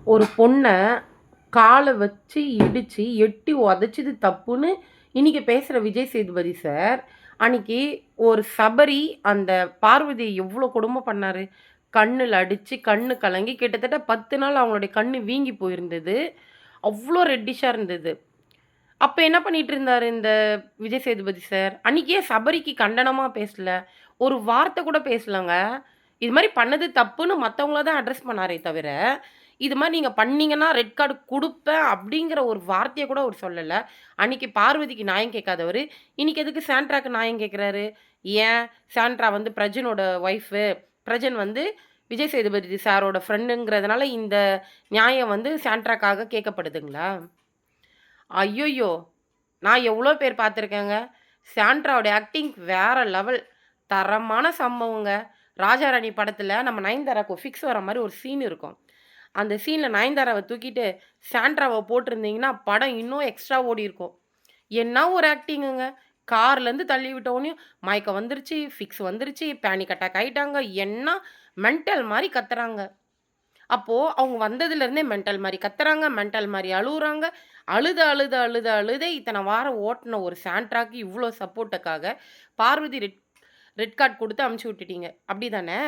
ஒரு பொண்ண கால வச்சு இடிச்சு, எட்டி உதைச்சது தப்புன்னு இன்னைக்கு பேசுற விஜய் சேதுபதி சார், அன்னைக்கு ஒரு சபரி அந்த பார்வதிய எவ்ளோ கொடுமை பண்ணாரு. கண்ணுல அடிச்சு, கண்ணு கலங்கி கிட்டத்தட்ட 10 நாள் அவங்களுடைய கண்ணு வீங்கி போயிருந்தது. அவ்ளோ ரெட்டிஷ்ஷா இருந்தது. அப்ப என்ன பண்ணிட்டு இருந்தாரு இந்த விஜய் சேதுபதி சார்? அன்னைக்கு ஏன் சபரிக்கு கண்டனமா பேசல? ஒரு வார்த்தை கூட பேசலங்க. இது மாரி பண்ணது தப்புன்னு மத்தவங்கள தான் அட்ரஸ் பண்ணாரே தவிர, இது மாரி நீங்க பண்ணீங்கன்னா ரெட் கார்டு குடுப்பேன் அப்படிங்கிற ஒரு வார்த்தைய கூட அவரு சொல்லல. அன்னைக்கு பார்வதிக்கு நியாயம் கேட்காதவரு, இன்னைக்கு எதுக்கு சாண்ட்ராக்கு நியாயம் கேட்கிறாரு? ஏன்? சாண்ட்ரா வந்து பிரஜினோட ஒய்ஃபு. பிரஜன் வந்து விஜய் சேதுபதி சாரோட ஃப்ரெண்டுங்கிறதுனால இந்த நியாயம் வந்து சாண்ட்ராக்காக கேட்கப்படுதுங்களா? ஐய்யய்யோ! நான் எவ்ளோ பேர் பார்த்துருக்கேங்க. சாண்ட்ராவோட ஆக்டிங் வேற லெவல். தரமான சம்பவங்க. ராஜா ராணி படத்துல நம்ம நயன்தாராக்கு ஃபிக்ஸ் வர மாரி ஒரு சீன் இருக்கும். அந்த சீன்ல நயன்தாராவ தூக்கிட்டு சாண்ட்ராவ போட்டிருந்தீங்கன்னா, படம் இன்னும் எக்ஸ்ட்ரா ஓடியிருக்கும். என்ன ஒரு ஆக்டிங்குங்க. கார்லேருந்து தள்ளி விட்டோனயும் மயக்கம் வந்துருச்சு, ஃபிக்ஸ் வந்துருச்சு, பேனிக் அட்டாக் ஆயிட்டாங்க. என்ன மென்டல் மாரி கத்துறாங்க. அப்போ அவங்க வந்ததுலேருந்தே மென்டல் மாரி கத்துறாங்க, மென்டல் மாரி அழுவுறாங்க. அழுது இத்தன வாரம் ஓட்டுன ஒரு சாண்ட்ராக்கு இவ்ளோ சப்போர்ட்டுக்காக பார்வதி ரெட் ரெட் கார்ட் குடுத்து அனுப்பிச்சு விட்டுட்டீங்க. அப்படிதானே?